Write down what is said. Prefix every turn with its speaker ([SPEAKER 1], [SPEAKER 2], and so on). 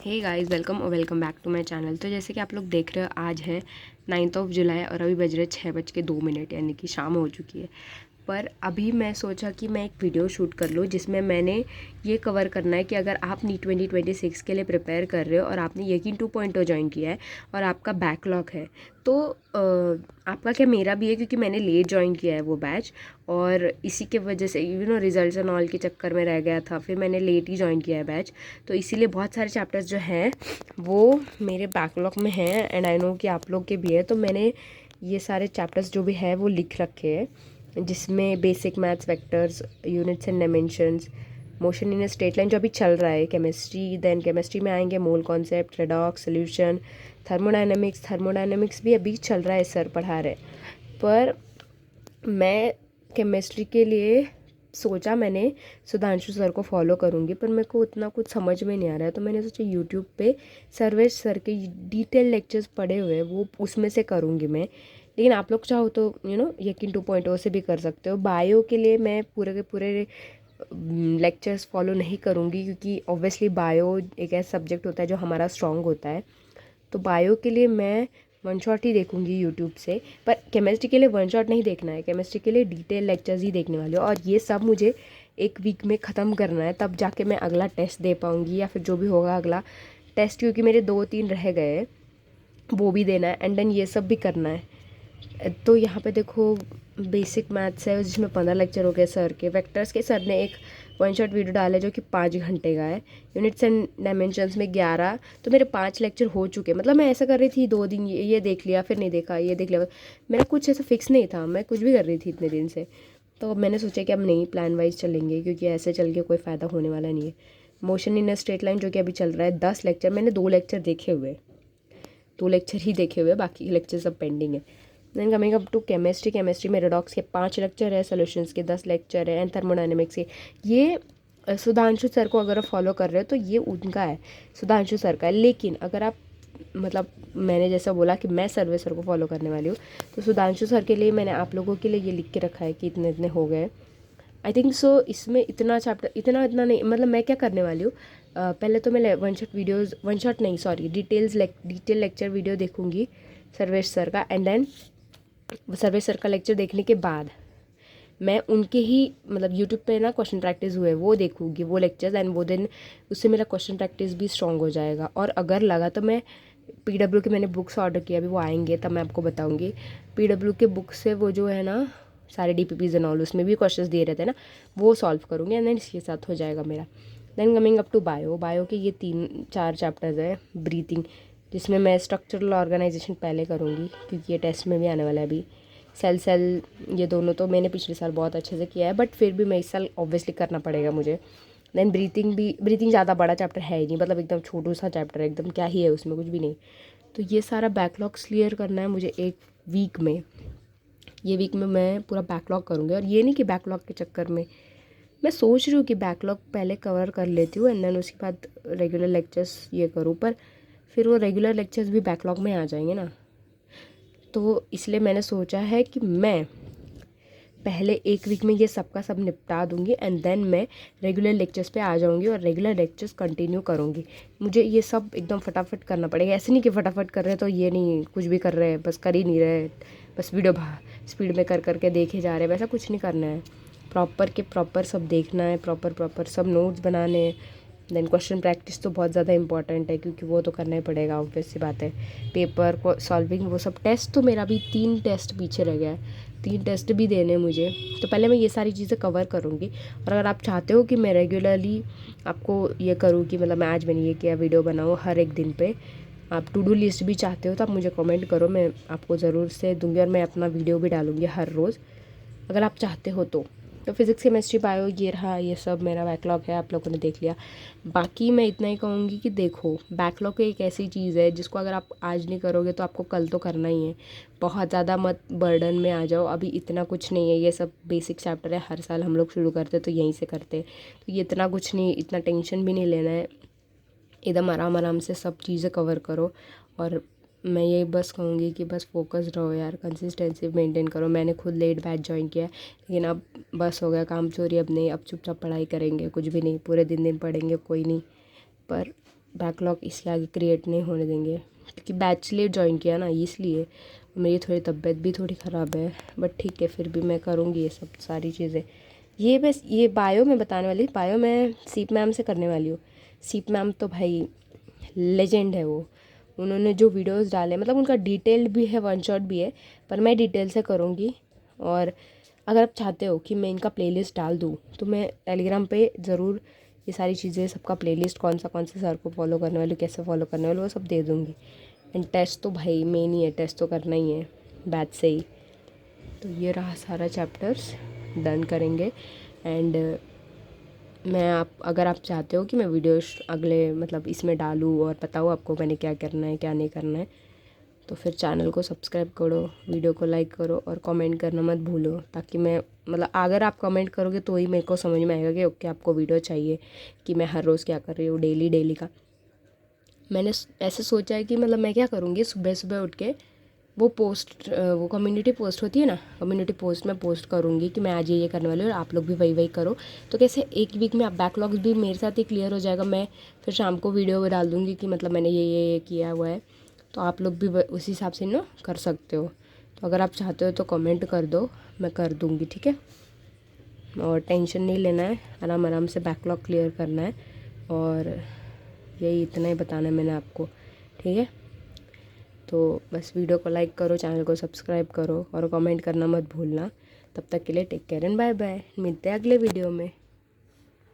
[SPEAKER 1] Hey guys, welcome back to my channel. तो जैसे कि आप लोग देख रहे हो, आज है 9 जुलाई और अभी बज रहे 6:02, यानी कि शाम हो चुकी है। पर अभी मैं सोचा कि मैं एक वीडियो शूट कर लूँ जिसमें मैंने ये कवर करना है कि अगर आप नीट 2026 के लिए प्रिपेयर कर रहे हो और आपने यकीन 2.0 ज्वाइन किया है और आपका बैकलॉग है, तो आपका क्या, मेरा भी है क्योंकि मैंने लेट ज्वाइन किया है वो बैच, और इसी के वजह से रिजल्ट्स एंड ऑल के चक्कर में रह गया था। फिर मैंने लेट ही ज्वाइन किया है बैच, तो इसीलिए बहुत सारे चैप्टर्स जो हैं वो मेरे बैकलॉग में हैं एंड आई नो कि आप लोग के भी है। तो मैंने ये सारे चैप्टर्स जो भी है वो लिख रखे हैं, जिसमें basic maths, vectors, units and dimensions, motion in a straight line जो अभी चल रहा है, केमिस्ट्री, देन केमिस्ट्री में आएंगे mole concept, redox, solution, thermodynamics भी अभी चल रहा है, सर पढ़ा रहे। पर मैं केमिस्ट्री के लिए सोचा, मैंने सुधांशु सर को फॉलो करूँगी, पर मेरे को उतना कुछ समझ में नहीं आ रहा है, तो मैंने सोचा यूट्यूब पे सर्वेश सर के डिटेल लेक्चर्स पढ़े हुए हैं, वो उसमें से करूँगी मैं। लेकिन आप लोग चाहो तो यकीन 2.0 से भी कर सकते हो। बायो के लिए मैं पूरे के पूरे लेक्चर्स फॉलो नहीं करूँगी, क्योंकि ऑब्वियसली बायो एक ऐसा सब्जेक्ट होता है जो हमारा स्ट्रॉन्ग होता है। तो बायो के लिए मैं वन शॉट ही देखूंगी यूट्यूब से। पर केमिस्ट्री के लिए वन शॉट नहीं देखना है, केमिस्ट्री के लिए डिटेल लेक्चर्स ही देखने वाले हो, और ये सब मुझे एक वीक में ख़त्म करना है, तब जाके मैं अगला टेस्ट दे पाऊँगी, या फिर जो भी होगा अगला टेस्ट, क्योंकि मेरे 2-3 रह गए वो भी देना है एंड देन ये सब भी करना है। तो यहाँ पे देखो, बेसिक मैथ्स है जिसमें 15 लेक्चर हो गए सर के। वेक्टर्स के सर ने एक वन शॉट वीडियो डाला है जो कि 5 घंटे का है। यूनिट्स एंड डायमेंशंस में 11, तो मेरे 5 लेक्चर हो चुके। मतलब मैं ऐसा कर रही थी 2 दिन ये देख लिया, फिर नहीं देखा, ये देख लिया, मेरा कुछ ऐसा फिक्स नहीं था, मैं कुछ भी कर रही थी इतने दिन से। तो अब मैंने सोचा कि अब नहीं, प्लान वाइज चलेंगे, क्योंकि ऐसे चल के कोई फ़ायदा होने वाला नहीं है। Motion in a straight line जो कि अभी चल रहा है 10 लेक्चर, मैंने 2 लेक्चर देखे हुए, 2 लेक्चर ही देखे हुए, बाकी के लेक्चर सब पेंडिंग है। Then coming up to chemistry में रेडॉक्स के 5 लेक्चर है, सॉल्यूशंस के 10 लेक्चर है, एंड थर्मोडायनेमिक्स के ये सुधांशु सर को अगर आप फॉलो कर रहे हो तो ये उनका है, सुधांशु सर का है। लेकिन अगर आप, मतलब मैंने जैसा बोला कि मैं सर्वे सर को फॉलो करने वाली हूँ, तो सुधांशु सर के लिए मैंने आप लोगों के लिए ये लिख के रखा है कि इतने इतने हो गए। आई थिंक सो इसमें इतना चैप्टर इतना नहीं, मतलब मैं क्या करने वाली हूँ, पहले तो मैं वन शॉट नहीं, सॉरी, डिटेल लेक्चर वीडियो देखूँगी सर्वेश सर का, एंड देन सर्वेश सर का लेक्चर देखने के बाद मैं उनके ही, मतलब यूट्यूब पे ना क्वेश्चन प्रैक्टिस हुए वो देखूँगी, वो लेक्चर्स, एंड वो दिन उससे मेरा क्वेश्चन प्रैक्टिस भी स्ट्रॉन्ग हो जाएगा। और अगर लगा तो मैं PW के मैंने बुक्स ऑर्डर किया, अभी वो आएंगे तब मैं आपको बताऊँगी। PW के बुक से वो जो है ना सारे DPPs एंड ऑल, उसमें भी क्वेश्चंस दिए रहते हैं ना, वो सॉल्व करूँगी, एंड देन इसके साथ हो जाएगा मेरा। Then coming up to bio के ये 3-4 चैप्टर्स है। ब्रीथिंग, जिसमें मैं स्ट्रक्चरल ऑर्गेनाइजेशन पहले करूँगी, क्योंकि ये टेस्ट में भी आने वाला है अभी। सेल, ये दोनों तो मैंने पिछले साल बहुत अच्छे से किया है, बट फिर भी मैं इस साल ऑब्वियसली करना पड़ेगा मुझे। देन ब्रीथिंग ज़्यादा बड़ा चैप्टर है ही नहीं, मतलब एकदम छोटू सा चैप्टर है, एकदम क्या ही है उसमें, कुछ भी नहीं। तो ये सारा बैकलॉग्स क्लियर करना है मुझे एक वीक में। ये वीक में मैं पूरा बैकलॉग करूँगी, और ये नहीं कि बैकलॉग के चक्कर में, मैं सोच रही हूँ कि बैकलॉग पहले कवर कर लेती हूँ एंड देन उसके बाद रेगुलर लेक्चर्स ये करूँ, पर फिर वो रेगुलर लेक्चर्स भी बैकलॉग में आ जाएंगे ना। तो इसलिए मैंने सोचा है कि मैं पहले एक वीक में ये सबका सब निपटा दूंगी, एंड देन मैं रेगुलर लेक्चर्स पे आ जाऊंगी और रेगुलर लेक्चर्स कंटिन्यू करूंगी। मुझे ये सब एकदम फटाफट करना पड़ेगा, ऐसे नहीं कि फटाफट कर रहे हैं तो ये नहीं, कुछ भी कर रहे हैं बस कर ही नहीं रहे, बस वीडियो स्पीड में कर करके देखे जा रहे हैं, वैसा कुछ नहीं करना है। प्रॉपर के प्रॉपर सब देखना है, प्रॉपर सब नोट्स बनाने हैं। देन क्वेश्चन प्रैक्टिस तो बहुत ज़्यादा इंपॉर्टेंट है, क्योंकि वो तो करना ही पड़ेगा, ऑब्वियस सी बात है। पेपर को सॉल्विंग, वो सब टेस्ट, तो मेरा भी 3 टेस्ट पीछे रह गया है, 3 टेस्ट भी देने मुझे। तो पहले मैं ये सारी चीज़ें कवर करूँगी, और अगर आप चाहते हो कि मैं रेगुलरली आपको ये करूँ कि मतलब मैं आज मैंने ये किया वीडियो बनाऊँ हर एक दिन पे, आप टू डू लिस्ट भी चाहते हो तो आप मुझे कमेंट करो, मैं आपको ज़रूर से दूँगी, और मैं अपना वीडियो भी डालूँगी हर रोज़ अगर आप चाहते हो तो फिज़िक्स, केमिस्ट्री, बायो ये रहा, ये सब मेरा बैकलॉग है, आप लोगों ने देख लिया। बाकी मैं इतना ही कहूँगी कि देखो, बैकलॉग एक ऐसी चीज़ है जिसको अगर आप आज नहीं करोगे तो आपको कल तो करना ही है। बहुत ज़्यादा मत बर्डन में आ जाओ, अभी इतना कुछ नहीं है, ये सब बेसिक चैप्टर है, हर साल हम लोग शुरू करते तो यहीं से करते, तो ये इतना कुछ नहीं, इतना टेंशन भी नहीं लेना है, एकदम आराम आराम से सब चीज़ें कवर करो। और मैं ये बस कहूँगी कि बस फोकस रहो यार, कंसिस्टेंसी मेंटेन करो। मैंने खुद लेट बैच ज्वाइन किया है, लेकिन अब बस हो गया काम चोरी, अब नहीं, अब चुपचाप पढ़ाई करेंगे, कुछ भी नहीं, पूरे दिन पढ़ेंगे, कोई नहीं, पर बैकलॉग इसके आगे क्रिएट नहीं होने देंगे, क्योंकि बैच लेट ज्वाइन किया ना इसलिए। मेरी थोड़ी तबीयत भी थोड़ी ख़राब है, बट ठीक है फिर भी मैं करूँगी ये सब सारी चीज़ें। ये बस ये बायो में बताने वाली, बायो मैं सीप मैम से करने वाली हूँ। सीप मैम तो भाई लेजेंड है वो। उन्होंने जो वीडियोस डाले मतलब उनका डिटेल्ड भी है, वन शॉट भी है, पर मैं डिटेल से करूँगी। और अगर आप चाहते हो कि मैं इनका प्लेलिस्ट डाल दूँ तो मैं टेलीग्राम पे ज़रूर ये सारी चीज़ें, सबका प्लेलिस्ट कौन सा सर को फॉलो करने वाले, कैसे फॉलो करने वाले, वो सब दे दूँगी। एंड टेस्ट तो भाई मेन ही है, टेस्ट तो करना ही है बैच से ही। तो ये रहा सारा चैप्टर्स डन करेंगे। एंड मैं अगर आप चाहते हो कि मैं वीडियोस अगले मतलब इसमें डालूँ और बताऊँ आपको मैंने क्या करना है क्या नहीं करना है, तो फिर चैनल को सब्सक्राइब करो, वीडियो को लाइक करो और कमेंट करना मत भूलो, ताकि मैं मतलब अगर आप कमेंट करोगे तो ही मेरे को समझ में आएगा कि ओके आपको वीडियो चाहिए कि मैं हर रोज़ क्या कर रही हूँ, डेली का। मैंने ऐसे सोचा है कि मतलब मैं क्या करूँगी, सुबह सुबह उठ के वो कम्युनिटी पोस्ट होती है ना, कम्युनिटी पोस्ट में पोस्ट करूँगी कि मैं आज ये करने वाली हूँ और आप लोग भी वही करो। तो कैसे एक वीक में आप बैकलॉग्स भी मेरे साथ ही क्लियर हो जाएगा। मैं फिर शाम को वीडियो डाल दूँगी कि मतलब मैंने ये किया हुआ है, तो आप लोग भी उसी हिसाब से ना कर सकते हो। तो अगर आप चाहते हो तो कमेंट कर दो, मैं कर दूँगी, ठीक है। और टेंशन नहीं लेना है, आराम आराम से बैकलॉग क्लियर करना है। और यही इतना ही बताना है मैंने आपको, ठीक है। तो बस वीडियो को लाइक करो, चैनल को सब्सक्राइब करो और कमेंट करना मत भूलना। तब तक के लिए take care and bye bye, मिलते हैं अगले वीडियो में।